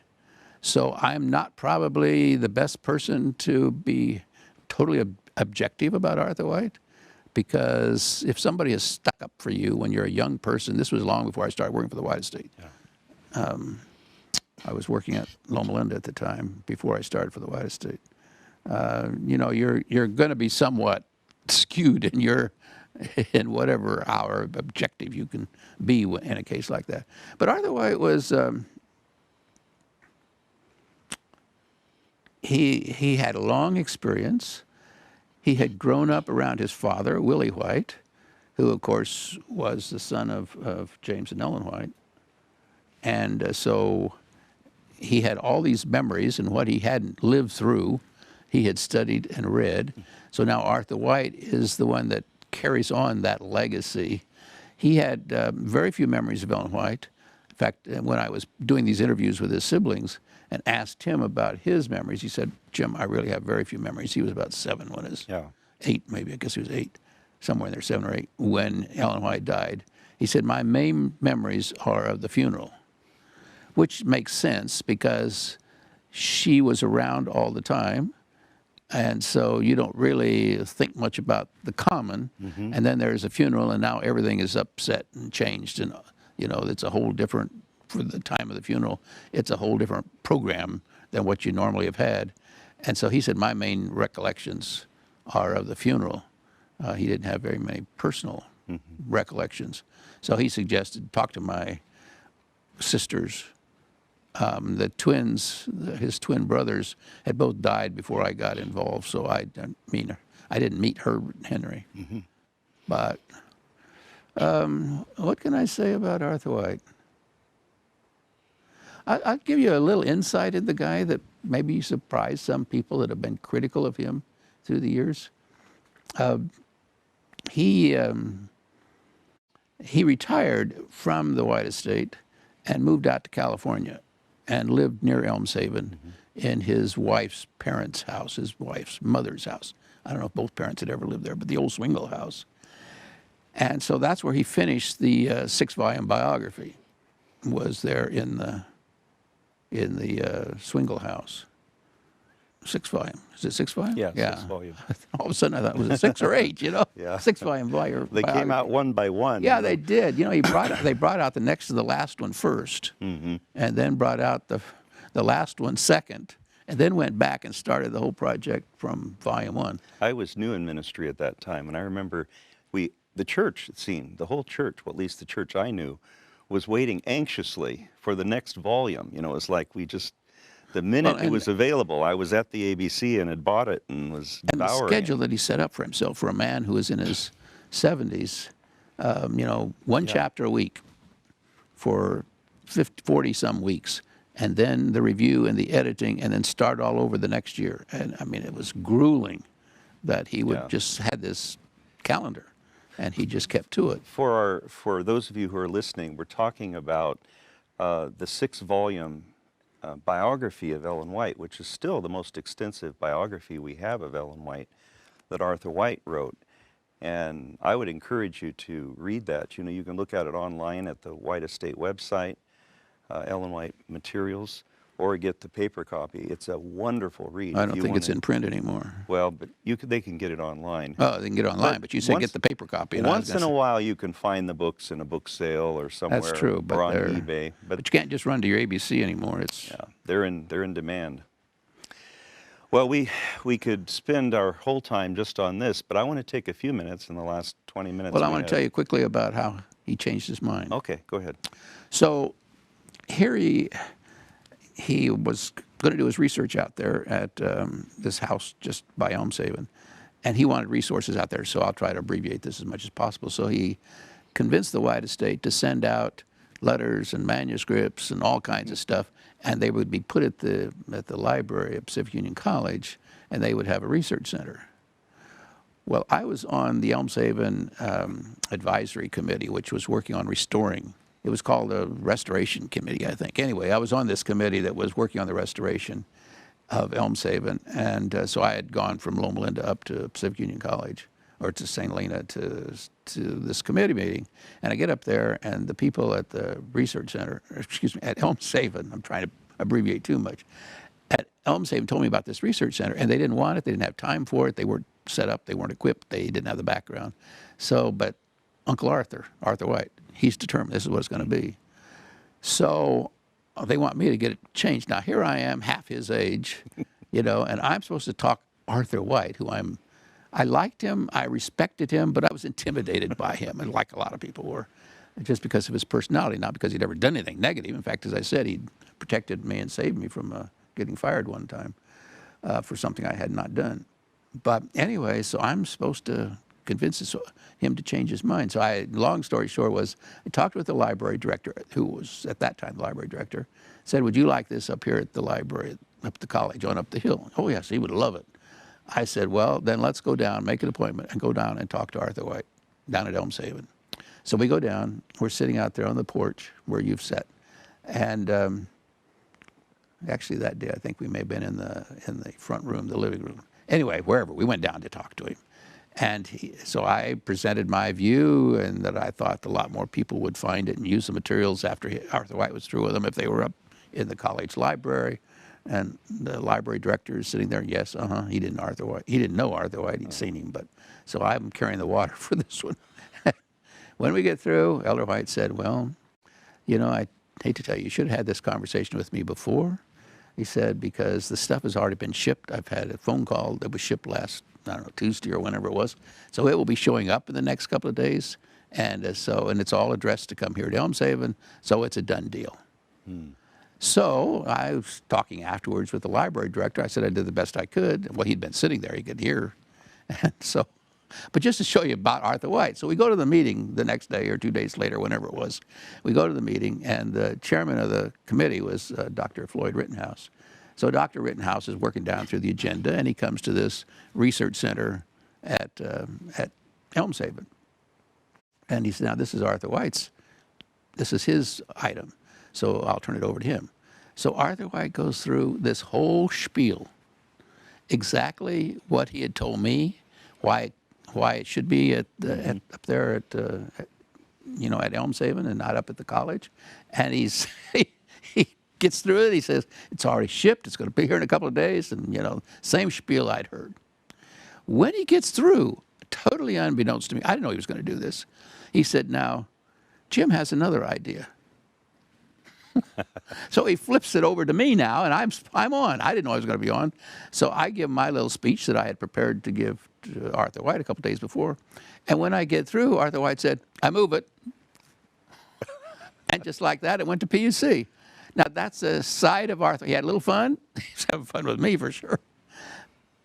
Speaker 2: So I'm not probably the best person to be totally objective about Arthur White, because if somebody has stuck up for you when you're a young person, this was long before I started working for the White Estate. Yeah. I was working at Loma Linda at the time, before I started for the White Estate. You're going to be somewhat skewed in whatever our objective you can be in a case like that. But Arthur White was, he had a long experience. He had grown up around his father, Willie White, who of course was the son of James and Ellen White. And so he had all these memories, and what he hadn't lived through, he had studied and read. So now Arthur White is the one that carries on that legacy. He had very few memories of Ellen White. In fact, when I was doing these interviews with his siblings and asked him about his memories, he said, "Jim, I really have very few memories." He was about 7 when his 8, maybe, I guess he was 8, somewhere in there, 7 or 8, when Ellen White died. He said, "My main memories are of the funeral," which makes sense because she was around all the time. And so you don't really think much about the common. Mm-hmm. And then there's a funeral, and now everything is upset and changed. And, it's a whole different, for the time of the funeral, it's a whole different program than what you normally have had. And so he said, my main recollections are of the funeral. He didn't have very many personal recollections. So he suggested, talk to my sisters. The twins, his twin brothers, had both died before I got involved, so I didn't meet Herbert and Henry. Mm-hmm. But what can I say about Arthur White? I'll give you a little insight in the guy that maybe surprised some people that have been critical of him through the years. He retired from the White Estate and moved out to California and lived near Elmshaven in his wife's parents' house, his wife's mother's house. I don't know if both parents had ever lived there, but the old Swingle house. And so that's where he finished the 6-volume biography, was there in the Swingle house. 6-volume. Is it 6-volume?
Speaker 1: Yeah, 6-volume.
Speaker 2: All of a sudden I thought, was it 6 or 8,
Speaker 1: Yeah.
Speaker 2: 6-volume biography.
Speaker 1: They came out one by one.
Speaker 2: Yeah, they did. They brought out the next to the last one first, and then brought out the last one second, and then went back and started the whole project from volume 1.
Speaker 1: I was new in ministry at that time, and I remember the church, it seemed, the whole church, well, at least the church I knew, was waiting anxiously for the next volume. You know, it was like the
Speaker 2: Well,
Speaker 1: minute it was available, I was at the ABC and had bought it and was
Speaker 2: and the
Speaker 1: devouring
Speaker 2: schedule
Speaker 1: it.
Speaker 2: that he set up for himself for a man who was in his 70s, one chapter a week for 40 some weeks, and then the review and the editing, and then start all over the next year. And I mean, it was grueling that he would
Speaker 1: Yeah.
Speaker 2: just had this calendar, and he just kept to it.
Speaker 1: For those of you who are listening, we're talking about the 6-volume biography of Ellen White, which is still the most extensive biography we have of Ellen White that Arthur White wrote. And I would encourage you to read that. You know, you can look at it online at the White Estate website, Ellen White Materials, or get the paper copy. It's a wonderful read.
Speaker 2: I
Speaker 1: if
Speaker 2: don't
Speaker 1: you
Speaker 2: think
Speaker 1: wanna-
Speaker 2: it's in print anymore.
Speaker 1: Well, but they can get it online.
Speaker 2: Oh, they can get it online, but you said get the paper copy. And I was
Speaker 1: Once
Speaker 2: gonna
Speaker 1: in a
Speaker 2: say,
Speaker 1: while, you can find the books in a book sale or somewhere,
Speaker 2: that's true, but
Speaker 1: or on
Speaker 2: they're-
Speaker 1: eBay.
Speaker 2: But you can't just run to your ABC anymore. It's
Speaker 1: yeah, they're in demand. Well, we could spend our whole time just on this, but I want to take a few minutes in the last 20 minutes.
Speaker 2: well, I
Speaker 1: we
Speaker 2: want to
Speaker 1: have.
Speaker 2: tell you quickly about how he changed his mind.
Speaker 1: Okay, go ahead.
Speaker 2: So here he was going to do his research out there at this house just by Elmshaven, and he wanted resources out there, so I'll try to abbreviate this as much as possible. So he convinced the White Estate to send out letters and manuscripts and all kinds of stuff, and they would be put at the library at Pacific Union College, and they would have a research center. Well, I was on the Elmshaven advisory committee, which was working on restoring. It was called the Restoration Committee, I think. Anyway, I was on this committee that was working on the restoration of Elmshaven, and so I had gone from Loma Linda up to Pacific Union College, or to St. Helena to this committee meeting, and I get up there, and the people at the research center, at Elmshaven, I'm trying to abbreviate too much, at Elmshaven told me about this research center, and they didn't want it, they didn't have time for it, they weren't set up, they weren't equipped, they didn't have the background. So, but Uncle Arthur White, he's determined this is what it's going to be. So they want me to get it changed. Now here I am, half his age, and I'm supposed to talk Arthur White, who I liked him, I respected him, but I was intimidated by him, and like a lot of people were, just because of his personality, not because he'd ever done anything negative. In fact, as I said, he'd protected me and saved me from getting fired one time for something I had not done. But anyway, so I'm supposed to convince him to change his mind. So long story short was, I talked with the library director, who was at that time the library director, said, would you like this up here at the library, up at the college, on up the hill? Oh yes, he would love it. I said, well, then let's go down, make an appointment, and go down and talk to Arthur White down at Elmshaven. So we go down, we're sitting out there on the porch where you've sat. And actually that day, I think we may have been in the front room, the living room. Anyway, wherever, we went down to talk to him. And so I presented my view, and that I thought a lot more people would find it and use the materials after Arthur White was through with them if they were up in the college library. And the library director is sitting there, yes, he didn't know Arthur White, he'd seen him, but so I'm carrying the water for this one. When we get through, Elder White said, well, I hate to tell you, you should have had this conversation with me before. He said, because the stuff has already been shipped. I've had a phone call that was shipped last, Tuesday or whenever it was. So it will be showing up in the next couple of days. And and it's all addressed to come here to Elmshaven, so it's a done deal. So I was talking afterwards with the library director. I said I did the best I could. Well, he'd been sitting there, he could hear. And so, but just to show you about Arthur White. So we go to the meeting the next day or 2 days later, whenever it was. We go to the meeting, and the chairman of the committee was Dr. Floyd Rittenhouse. So Dr. Rittenhouse is working down through the agenda, and he comes to this research center at Elmshaven. And he said, now this is Arthur White's, this is his item, so I'll turn it over to him. So Arthur White goes through this whole spiel, exactly what he had told me, why it should be up there at Elmshaven and not up at the college. And he gets through it. He says, it's already shipped. It's going to be here in a couple of days. And, same spiel I'd heard. When he gets through, totally unbeknownst to me, I didn't know he was going to do this. He said, now, Jim has another idea. So he flips it over to me now, and I'm on. I didn't know I was going to be on. So I give my little speech that I had prepared to give to Arthur White a couple days before. And when I get through, Arthur White said, I move it. And just like that, it went to PUC. Now, that's a side of Arthur. He had a little fun. He was having fun with me, for sure.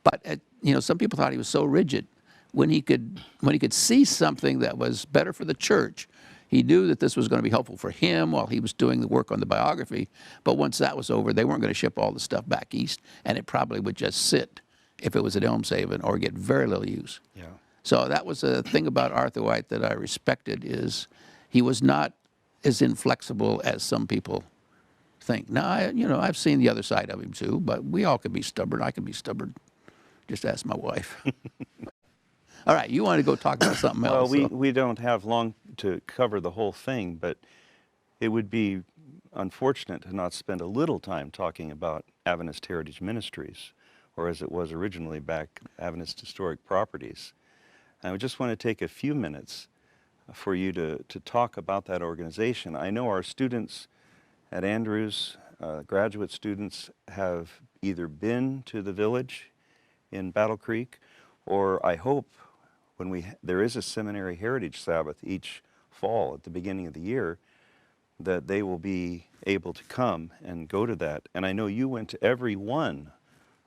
Speaker 2: But, some people thought he was so rigid. When he could see something that was better for the church, he knew that this was going to be helpful for him while he was doing the work on the biography. But once that was over, they weren't going to ship all the stuff back east, and it probably would just sit if it was at Elmshaven or get very little use.
Speaker 1: Yeah.
Speaker 2: So that was a thing about Arthur White that I respected, is he was not as inflexible as some people think. Now, I've seen the other side of him too, but we all can be stubborn. I can be stubborn. Just ask my wife. All right, you want to go talk about something else?
Speaker 1: Well, we don't have long to cover the whole thing, but it would be unfortunate to not spend a little time talking about Adventist Heritage Ministries, or as it was originally back, Adventist Historic Properties. And I just want to take a few minutes for you to talk about that organization. I know our students at Andrews, graduate students, have either been to the village in Battle Creek, or I hope when there is a Seminary Heritage Sabbath each fall at the beginning of the year, that they will be able to come and go to that. And I know you went to every one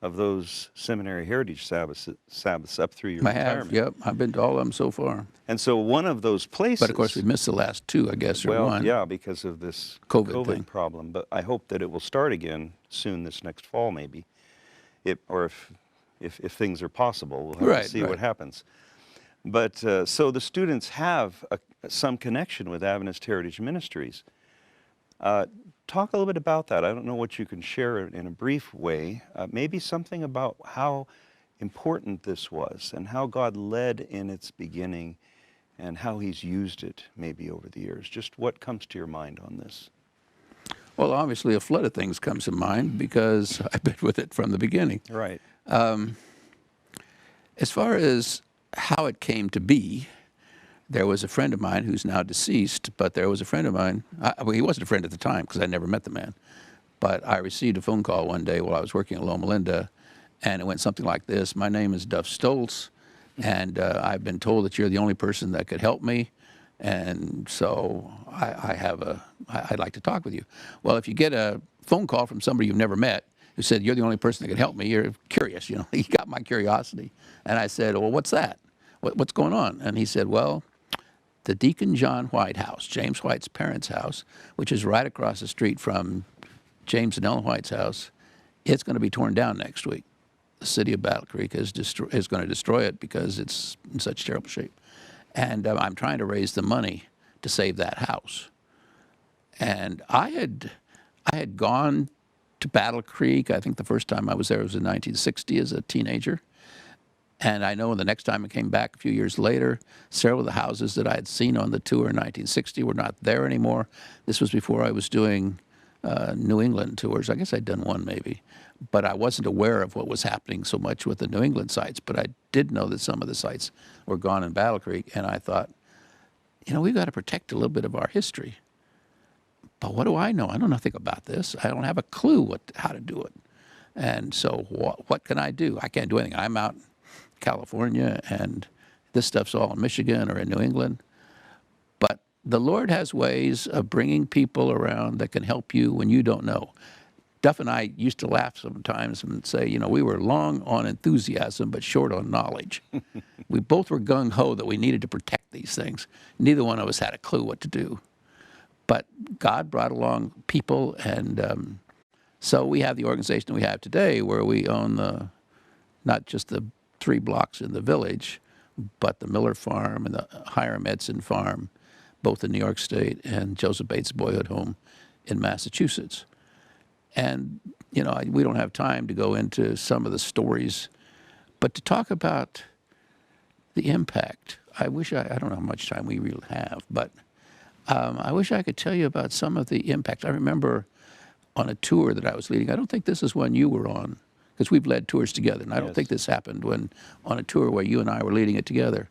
Speaker 1: of those Seminary Heritage Sabbaths up through your retirement.
Speaker 2: Yep. I've been to all of them so far.
Speaker 1: And so one of those places...
Speaker 2: But of course we missed the last two, I guess, or
Speaker 1: well,
Speaker 2: one.
Speaker 1: yeah, because of this
Speaker 2: COVID thing.
Speaker 1: problem. But I hope that it will start again soon, this next fall maybe. Or if things are possible, we'll have to see what happens. But so the students have some connection with Adventist Heritage Ministries. Talk a little bit about that. I don't know what you can share in a brief way. Maybe something about how important this was and how God led in its beginning and how He's used it maybe over the years. Just what comes to your mind on this?
Speaker 2: Well, obviously a flood of things comes to mind because I've been with it from the beginning.
Speaker 1: Right.
Speaker 2: As far as how it came to be, there was a friend of mine who's now deceased, but there was a friend of mine. Well, he wasn't a friend at the time because I never met the man. But I received a phone call one day while I was working at Loma Linda, and it went something like this. My name is Duff Stoltz, and I've been told that you're the only person that could help me, and so I'd like to talk with you. Well, if you get a phone call from somebody you've never met who said, you're the only person that could help me, you're curious, He got my curiosity. And I said, well, what's that? What's going on? And he said, well, the Deacon John White house, James White's parents' house, which is right across the street from James and Ellen White's house, it's going to be torn down next week. The city of Battle Creek is going to destroy it because it's in such terrible shape. And I'm trying to raise the money to save that house. And I had gone to Battle Creek. I think the first time I was there was in 1960 as a teenager. And I know the next time I came back a few years later, several of the houses that I had seen on the tour in 1960 were not there anymore. This was before I was doing New England tours. I guess I'd done one maybe. But I wasn't aware of what was happening so much with the New England sites. But I did know that some of the sites were gone in Battle Creek. And I thought, we've got to protect a little bit of our history. But what do I know? I know nothing about this. I don't have a clue how to do it. And so what can I do? I can't do anything. I'm out in California, and this stuff's all in Michigan or in New England. But the Lord has ways of bringing people around that can help you when you don't know. Duff and I used to laugh sometimes and say, we were long on enthusiasm but short on knowledge. We both were gung-ho that we needed to protect these things. Neither one of us had a clue what to do. But God brought along people, and so we have the organization we have today where we own not just the 3 blocks in the village, but the Miller Farm and the Hiram Edson Farm, both in New York State, and Joseph Bates Boyhood Home in Massachusetts. And, we don't have time to go into some of the stories, but to talk about the impact, I don't know how much time we really have, but I wish I could tell you about some of the impact. I remember on a tour that I was leading, I don't think this is one you were on, because we've led tours together, and I don't think this happened on a tour where you and I were leading it together.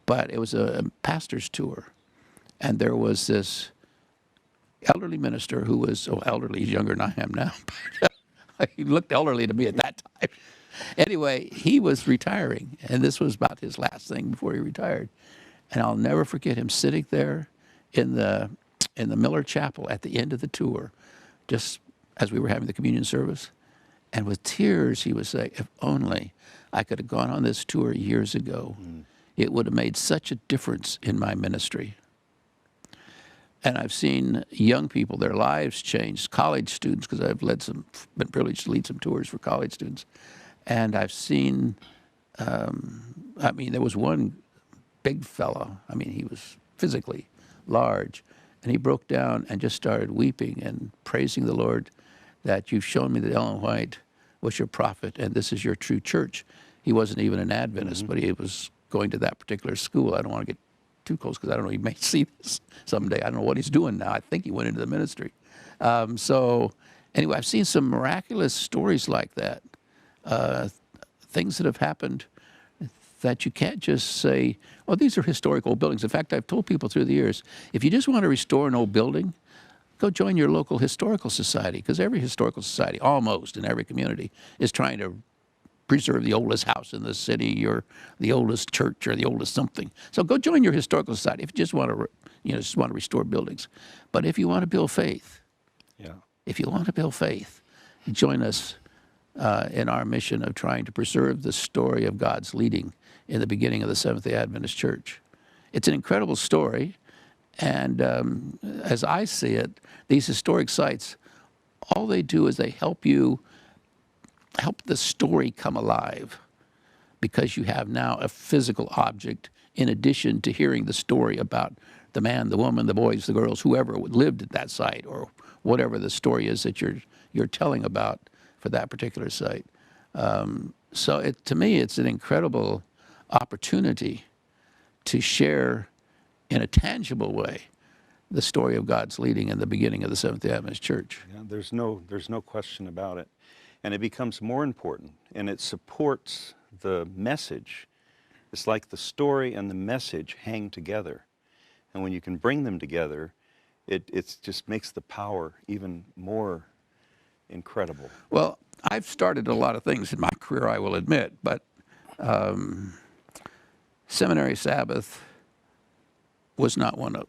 Speaker 2: But it was a pastor's tour, and there was this elderly minister who was, elderly, he's younger than I am now, but he looked elderly to me at that time. Anyway, he was retiring, and this was about his last thing before he retired. And I'll never forget him sitting there in the in the Miller Chapel at the end of the tour, just as we were having the communion service. And with tears, he would say, if only I could have gone on this tour years ago, it would have made such a difference in my ministry. And I've seen young people, their lives changed, college students, because I've been privileged to lead some tours for college students. And I've seen, there was one big fellow, he was physically large, and he broke down and just started weeping and praising the Lord that you've shown me that EllenWhite was your prophet and this is your true church. He wasn't even an Adventist, but he was going to that particular school. I don't want to get too close because I don't know, he may see this someday. I don't know what he's doing now. I think he went into the ministry. So anyway, I've seen some miraculous stories like that, things that have happened that you can't just say, oh, these are historical buildings. In fact, I've told people through the years, if you just want to restore an old building, go join your local historical society, because every historical society, almost in every community, is trying to preserve the oldest house in the city or the oldest church or the oldest something. So go join your historical society if you just want to restore buildings. But if you want to build faith, join us in our mission of trying to preserve the story of God's leading in the beginning of the Seventh-day Adventist Church. It's an incredible story, and as I see it, these historic sites, all they do is they help the story come alive, because you have now a physical object in addition to hearing the story about the man, the woman, the boys, the girls, whoever lived at that site, or whatever the story is that you're telling about for that particular site. So to me, it's an incredible opportunity to share in a tangible way the story of God's leading in the beginning of the Seventh-day Adventist Church.
Speaker 1: Yeah, there's no question about it. And it becomes more important, and it supports the message. It's like the story and the message hang together. And when you can bring them together, it just makes the power even more incredible.
Speaker 2: Well, I've started a lot of things in my career, I will admit, but Seminary Sabbath was not one of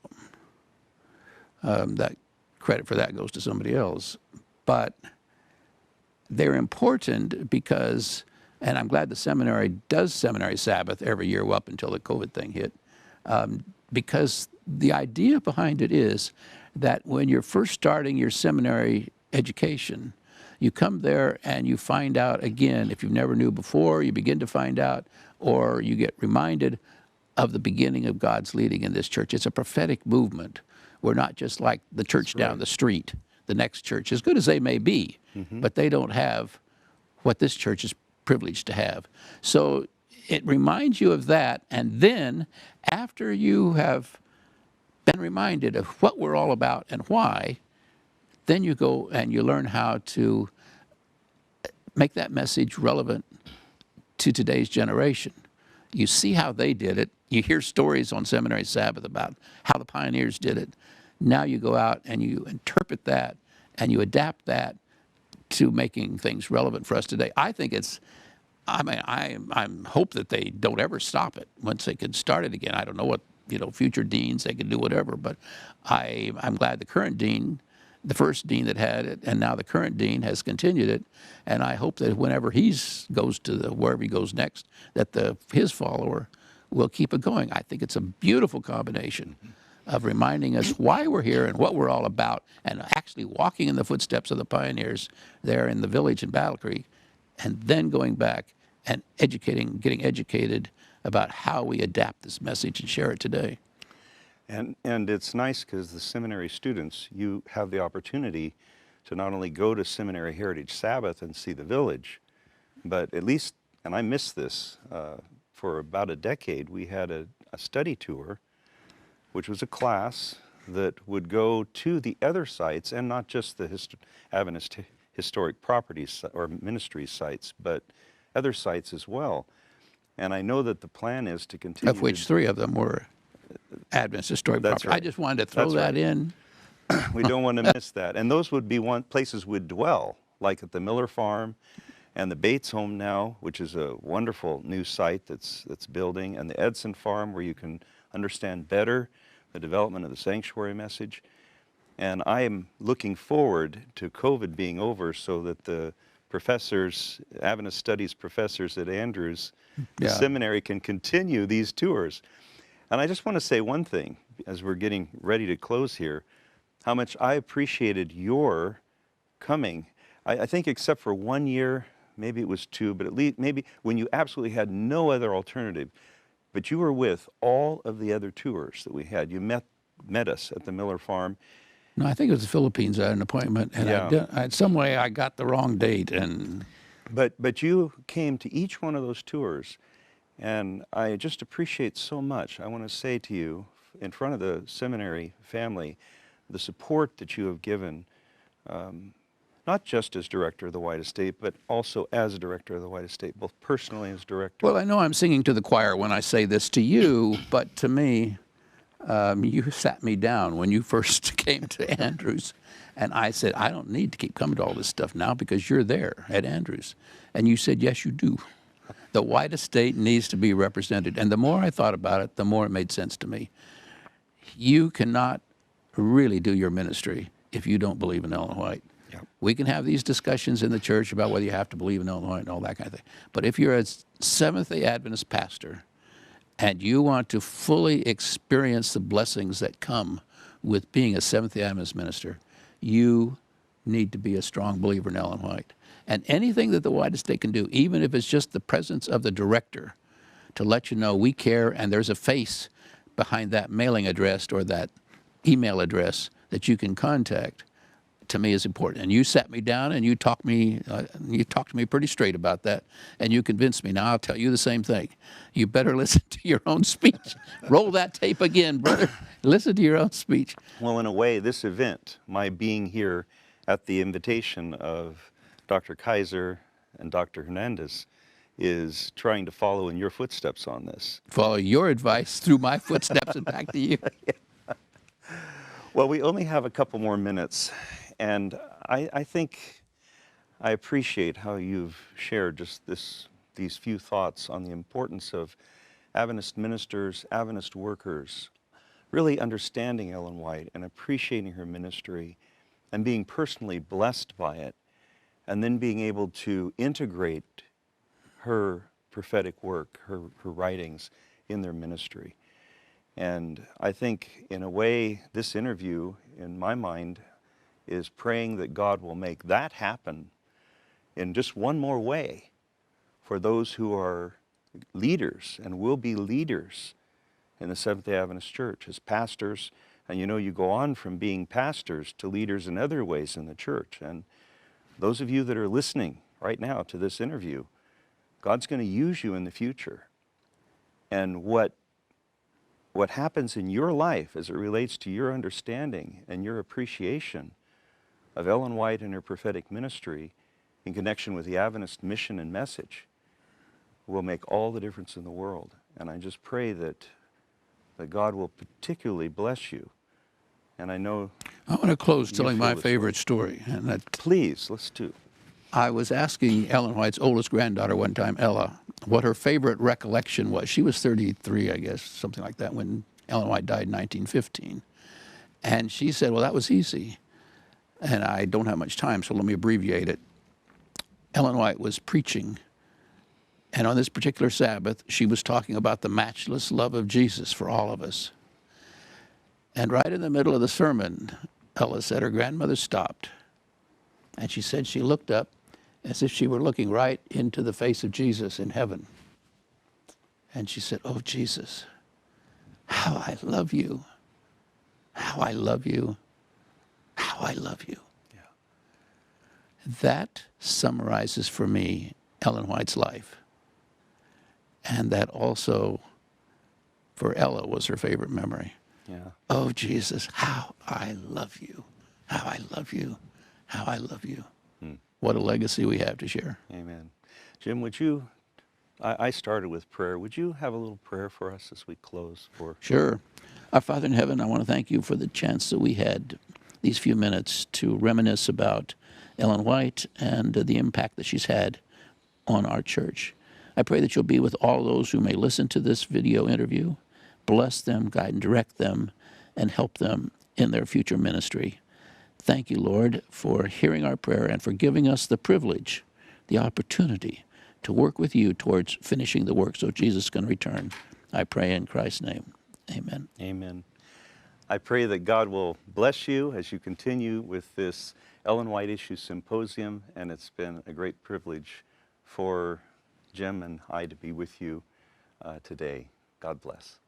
Speaker 2: them. That credit for that goes to somebody else. But they're important because, and I'm glad the seminary does Seminary Sabbath every year up until the COVID thing hit, because the idea behind it is that when you're first starting your seminary education, you come there and you find out again, if you never knew before, you begin to find out, or you get reminded of the beginning of God's leading in this church. It's a prophetic movement. We're not just like the church down the street, the next church, as good as they may be, but they don't have what this church is privileged to have. So it reminds you of that, and then after you have been reminded of what we're all about and why, then you go and you learn how to make that message relevant to today's generation. You see how they did it. You hear stories on Seminary Sabbath about how the pioneers did it. Now you go out and you interpret that and you adapt that to making things relevant for us today. I think I hope that they don't ever stop it once they can start it again. I don't know what, future deans, they can do whatever, but I'm glad the current dean, the first dean that had it, and now the current dean has continued it, and I hope that whenever he goes to wherever he goes next, that his follower will keep it going. I think it's a beautiful combination of reminding us why we're here and what we're all about, and actually walking in the footsteps of the pioneers there in the village in Battle Creek, and then going back and getting educated about how we adapt this message and share it today.
Speaker 1: And it's nice because the seminary students, you have the opportunity to not only go to Seminary Heritage Sabbath and see the village, but at least, and I missed this, for about a decade, we had a study tour, which was a class that would go to the other sites, and not just the Adventist historic properties or ministry sites, but other sites as well. And I know that the plan is to continue.
Speaker 2: Of which 3 of them were Adventist historic property.
Speaker 1: Right.
Speaker 2: I just wanted to throw that in.
Speaker 1: We don't want to miss that. And those would be places we'd dwell, like at the Miller Farm and the Bates Home now, which is a wonderful new site that's building, and the Edson Farm, where you can understand better the development of the sanctuary message. And I am looking forward to COVID being over so that the professors, Adventist Studies professors at Andrews
Speaker 2: Yeah.
Speaker 1: Seminary can continue these tours. And I just want to say one thing as we're getting ready to close here, how much I appreciated your coming. I think except for 1 year, maybe it was 2, but at least maybe when you absolutely had no other alternative, but you were with all of the other tours that we had. You met us at the Miller Farm.
Speaker 2: No, I think it was the Philippines. I had an appointment, and some way I got the wrong date. And
Speaker 1: But you came to each one of those tours, and I just appreciate so much. I want to say to you, in front of the seminary family, the support that you have given, not just as director of the White Estate, but also as a director of the White Estate, both personally as director.
Speaker 2: well, I know I'm singing to the choir when I say this to you, but to me, you sat me down when you first came to Andrews, and I said, I don't need to keep coming to all this stuff now because you're there at Andrews. And you said, yes, you do. The White Estate needs to be represented. And the more I thought about it, the more it made sense to me. You cannot really do your ministry if you don't believe in EllenWhite.
Speaker 1: Yep.
Speaker 2: We can have these discussions in the church about whether you have to believe in EllenWhite and all that kind of thing. But if you're a Seventh-day Adventist pastor and you want to fully experience the blessings that come with being a Seventh-day Adventist minister, you need to be a strong believer in EllenWhite. And anything that the White Estate can do, even if it's just the presence of the director, to let you know we care and there's a face behind that mailing address or that email address that you can contact, to me is important. And you sat me down and you talked to me pretty straight about that, and you convinced me. Now I'll tell you the same thing. You better listen to your own speech. Roll that tape again, brother. Listen to your own speech.
Speaker 1: Well, in a way, this event, my being here at the invitation of Dr. Kaiser and Dr. Hernandez, is trying to follow in your footsteps on this.
Speaker 2: Follow your advice through my footsteps and back to you.
Speaker 1: Well, we only have a couple more minutes, and I think I appreciate how you've shared just these few thoughts on the importance of Adventist ministers, Adventist workers, really understanding EllenWhite and appreciating her ministry and being personally blessed by it, and then being able to integrate her prophetic work, her writings in their ministry. And I think, in a way, this interview, in my mind, is praying that God will make that happen in just one more way for those who are leaders and will be leaders in the Seventh-day Adventist Church as pastors. And you know, you go on from being pastors to leaders in other ways in the church. And those of you that are listening right now to this interview, God's going to use you in the future. And what happens in your life as it relates to your understanding and your appreciation of EllenWhite and her prophetic ministry in connection with the Adventist mission and message will make all the difference in the world. And I just pray that God will particularly bless you. And I know
Speaker 2: I want to close telling my
Speaker 1: this
Speaker 2: favorite story. And that
Speaker 1: Please, let's do.
Speaker 2: I was asking EllenWhite's oldest granddaughter one time, Ella, what her favorite recollection was. She was 33, I guess, something like that, when EllenWhite died in 1915. And she said, well, that was easy. And I don't have much time, so let me abbreviate it. EllenWhite was preaching, and on this particular Sabbath, she was talking about the matchless love of Jesus for all of us. And right in the middle of the sermon, Ella said her grandmother stopped. And she said she looked up as if she were looking right into the face of Jesus in heaven. And she said, oh, Jesus, how I love you. How I love you. How I love you.
Speaker 1: Yeah.
Speaker 2: That summarizes for me EllenWhite's life. And that also, for Ella, was her favorite memory.
Speaker 1: Yeah.
Speaker 2: Oh, Jesus, how I love you. How I love you. How I love you. What a legacy we have to share.
Speaker 1: Amen. Jim, would you, I started with prayer. Would you have a little prayer for us as we close?
Speaker 2: Sure. Our Father in heaven, I want to thank you for the chance that we had these few minutes to reminisce about EllenWhite and the impact that she's had on our church. I pray that you'll be with all those who may listen to this video interview. Bless them, guide and direct them, and help them in their future ministry. Thank you, Lord, for hearing our prayer and for giving us the privilege, the opportunity to work with you towards finishing the work so Jesus can return. I pray in Christ's name. Amen.
Speaker 1: Amen. I pray that God will bless you as you continue with this EllenWhite Issue Symposium, and it's been a great privilege for Jim and I to be with you today. God bless.